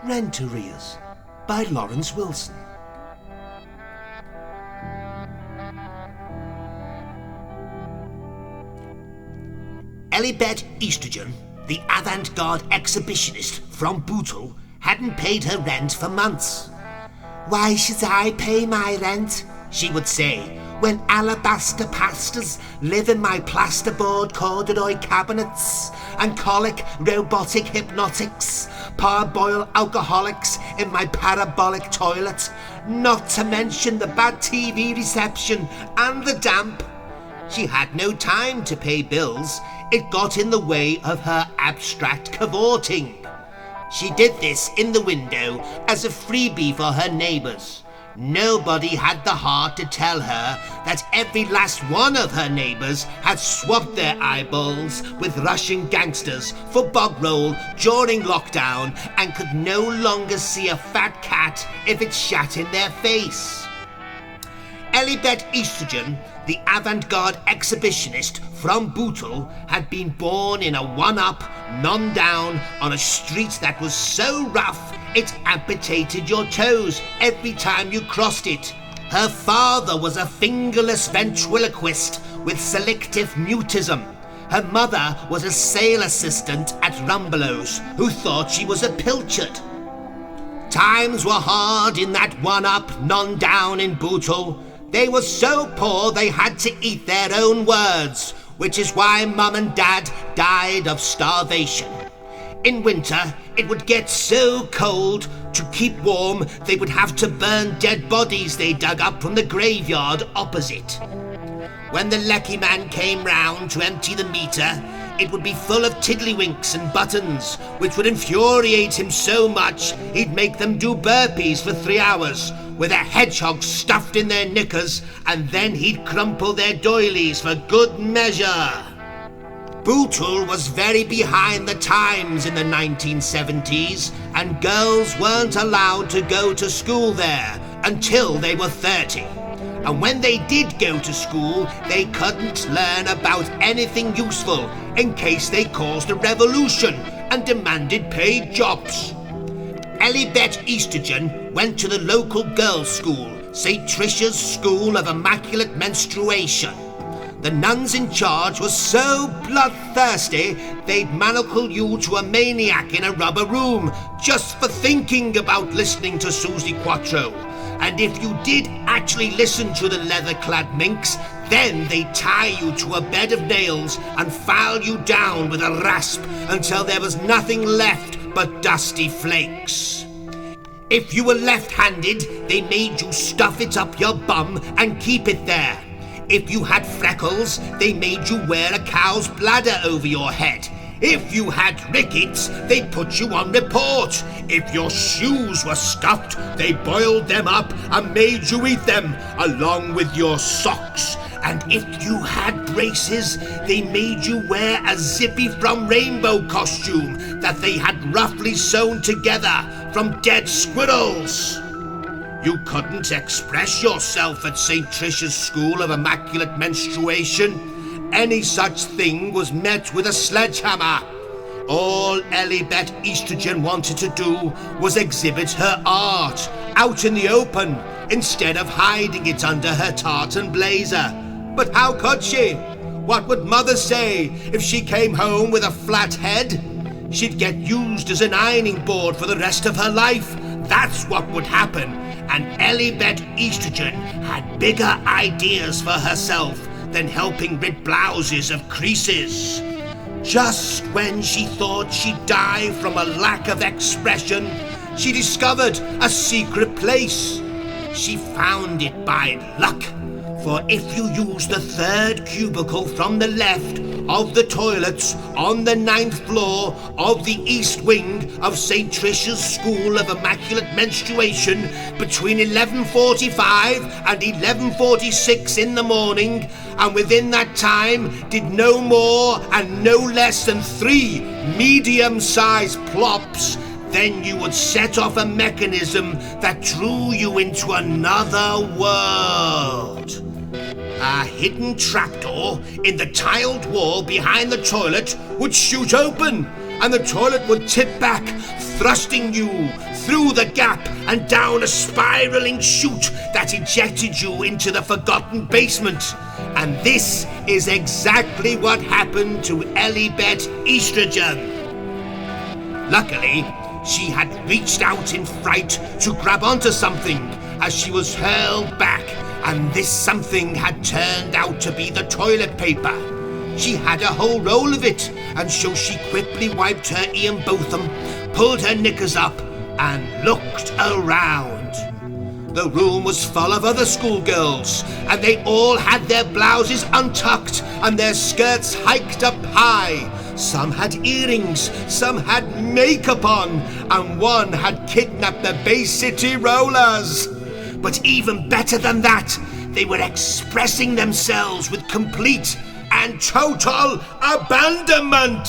Rent Arears by Laurence Wilson. Elibet Oestrogen, the avant-garde exhibitionist from Bootle, hadn't paid her rent for months. "Why should I pay my rent?" she would say, "when alabaster pastors live in my plasterboard corduroy cabinets and colic robotic hypnotics parboil alcoholics in my parabolic toilet, not to mention the bad TV reception and the damp." She had no time to pay bills. It got in the way of her abstract cavorting. She did this in the window as a freebie for her neighbours. Nobody had the heart to tell her that every last one of her neighbours had swapped their eyeballs with Russian gangsters for bog roll during lockdown and could no longer see a fat cat if it shat in their face. Elibet Oestrogen, the avant-garde exhibitionist from Bootle, had been born in a one-up, none-down on a street that was so rough it amputated your toes every time you crossed it. Her father was a fingerless ventriloquist with selective mutism. Her mother was a sale assistant at Rumbelows who thought she was a pilchard. Times were hard in that one-up, none-down in Bootle. They were so poor they had to eat their own words, which is why Mum and Dad died of starvation. In winter, it would get so cold, to keep warm, they would have to burn dead bodies they dug up from the graveyard opposite. When the lecky man came round to empty the meter, it would be full of tiddlywinks and buttons, which would infuriate him so much he'd make them do burpees for 3 hours, with a hedgehog stuffed in their knickers, and then he'd crumple their doilies for good measure. Bootle was very behind the times in the 1970s, and girls weren't allowed to go to school there until they were 30. And when they did go to school, they couldn't learn about anything useful in case they caused a revolution and demanded paid jobs. Elibet Oestrogen went to the local girls' school, St. Tricia's School of Immaculate Menstruation. The nuns in charge were so bloodthirsty they'd manacle you to a maniac in a rubber room just for thinking about listening to Susie Quattro. And if you did actually listen to the leather-clad minx, then they'd tie you to a bed of nails and file you down with a rasp until there was nothing left but dusty flakes. If you were left-handed, they made you stuff it up your bum and keep it there. If you had freckles, they made you wear a cow's bladder over your head. If you had rickets, they put you on report. If your shoes were stuffed, they boiled them up and made you eat them, along with your socks. And if you had braces, they made you wear a Zippy from Rainbow costume that they had roughly sewn together from dead squirrels. You couldn't express yourself at St. Tricia's School of Immaculate Menstruation. Any such thing was met with a sledgehammer. All Elibet Oestrogen wanted to do was exhibit her art out in the open instead of hiding it under her tartan blazer. But how could she? What would Mother say if she came home with a flat head? She'd get used as an ironing board for the rest of her life. That's what would happen. And Elibet Oestrogen had bigger ideas for herself than helping rid blouses of creases. Just when she thought she'd die from a lack of expression, she discovered a secret place. She found it by luck, for if you use the third cubicle from the left of the toilets on the 9th floor of the east wing of St. Tricia's School of Immaculate Menstruation between 11:45 and 11:46 in the morning, and within that time did no more and no less than 3 medium-sized plops, then you would set off a mechanism that drew you into another world. A hidden trapdoor in the tiled wall behind the toilet would shoot open, and the toilet would tip back, thrusting you through the gap and down a spiraling chute that ejected you into the forgotten basement. And this is exactly what happened to Elibet Oestrogen. Luckily, she had reached out in fright to grab onto something as she was hurled back, and this something had turned out to be the toilet paper. She had a whole roll of it, and so she quickly wiped her Ian Botham, pulled her knickers up, and looked around. The room was full of other schoolgirls, and they all had their blouses untucked and their skirts hiked up high. Some had earrings, some had makeup on, and one had kidnapped the Bay City Rollers. But even better than that, they were expressing themselves with complete and total abandonment.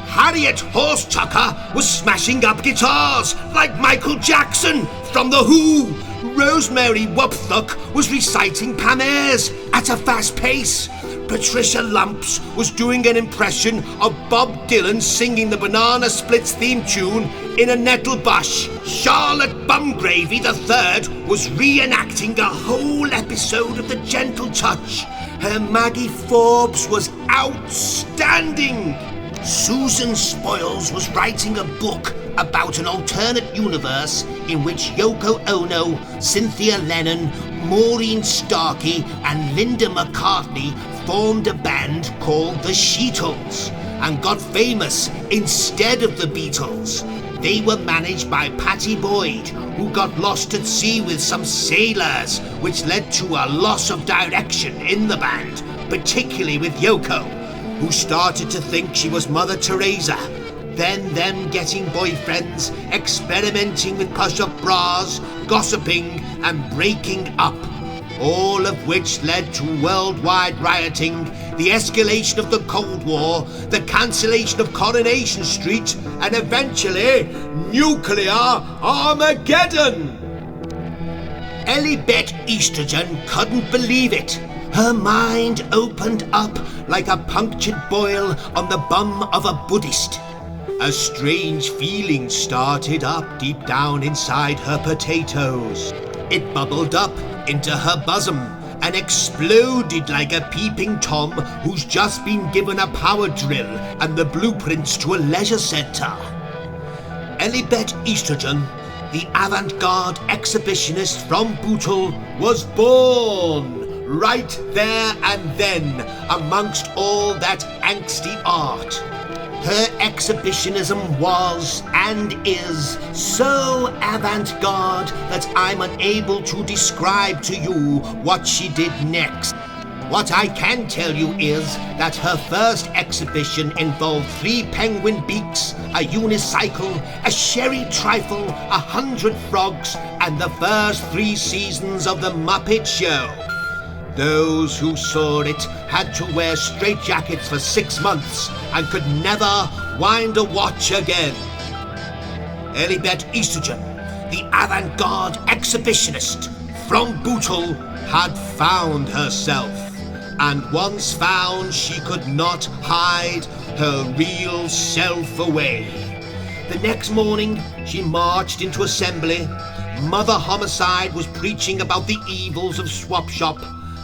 Harriet Horsetucker was smashing up guitars like Michael Jackson from The Who. Rosemary Wapthuck was reciting Pam Ayres at a fast pace. Patricia Lumps was doing an impression of Bob Dylan singing the Banana Splits theme tune in a nettle bush. Charlotte Bumgravy III was reenacting a whole episode of The Gentle Touch. Her Maggie Forbes was outstanding. Susan Spoils was writing a book about an alternate universe in which Yoko Ono, Cynthia Lennon, Maureen Starkey and Linda McCartney formed a band called the Sheetles and got famous instead of the Beatles. They were managed by Patty Boyd, who got lost at sea with some sailors, which led to a loss of direction in the band, particularly with Yoko, who started to think she was Mother Teresa. Then them getting boyfriends, experimenting with push-up bras, gossiping and breaking up. All of which led to worldwide rioting, the escalation of the Cold War, the cancellation of Coronation Street, and eventually nuclear Armageddon. Elibet Oestrogen couldn't believe it. Her mind opened up like a punctured boil on the bum of a Buddhist. A strange feeling started up deep down inside her potatoes. It bubbled up into her bosom and exploded like a peeping Tom who's just been given a power drill and the blueprints to a leisure centre. Elibet Oestrogen, the avant-garde exhibitionist from Bootle, was born right there and then amongst all that angsty art. Her exhibitionism was and is so avant-garde that I'm unable to describe to you what she did next. What I can tell you is that her first exhibition involved 3 penguin beaks, a unicycle, a sherry trifle, 100 frogs, and the first 3 seasons of The Muppet Show. Those who saw it had to wear straitjackets for 6 months and could never wind a watch again. Elibet Oestrogen, the avant-garde exhibitionist from Bootle, had found herself, and once found she could not hide her real self away. The next morning she marched into assembly. Mother Homicide was preaching about the evils of swap shop.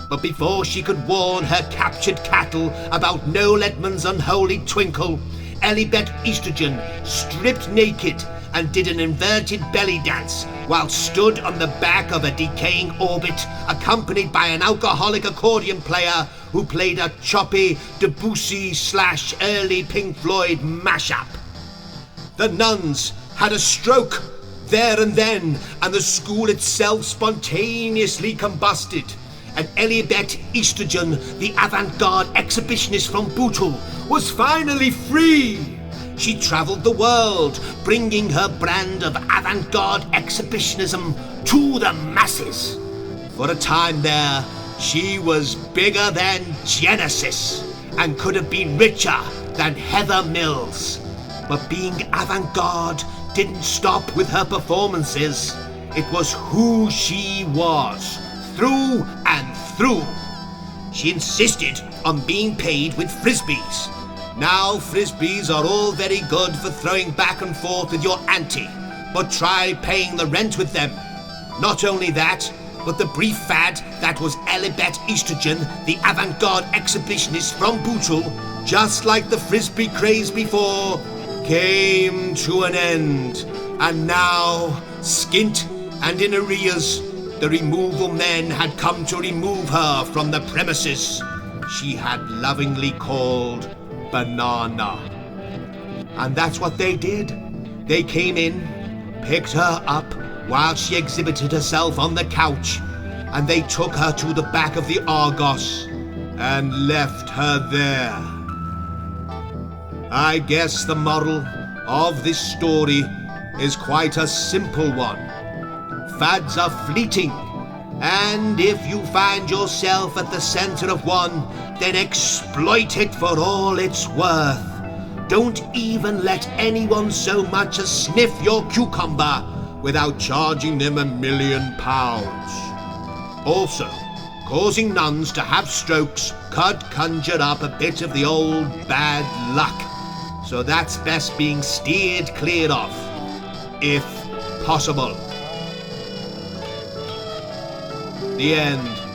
But before she could warn her captured cattle about Noel Edmonds' unholy twinkle, Elibet Oestrogen stripped naked and did an inverted belly dance while stood on the back of a decaying orbit, accompanied by an alcoholic accordion player who played a choppy Debussy/early Pink Floyd mashup. The nuns had a stroke there and then, and the school itself spontaneously combusted. And Elibet Oestrogen, the avant-garde exhibitionist from Bootle, was finally free. She travelled the world, bringing her brand of avant-garde exhibitionism to the masses. For a time there, she was bigger than Genesis and could have been richer than Heather Mills. But being avant-garde didn't stop with her performances. It was who she was. Through and through. She insisted on being paid with frisbees. Now frisbees are all very good for throwing back and forth with your auntie, but try paying the rent with them. Not only that, but the brief fad that was Elibet Oestrogen, the avant-garde exhibitionist from Bootle, just like the frisbee craze before, came to an end. And now, skint and in arrears, the removal men had come to remove her from the premises she had lovingly called Banana. And that's what they did. They came in, picked her up while she exhibited herself on the couch, and they took her to the back of the Argos and left her there. I guess the moral of this story is quite a simple one. Fads are fleeting, and if you find yourself at the center of one, then exploit it for all it's worth. Don't even let anyone so much as sniff your cucumber without charging them £1 million. Also, causing nuns to have strokes could conjure up a bit of the old bad luck, so that's best being steered clear of, if possible. The end.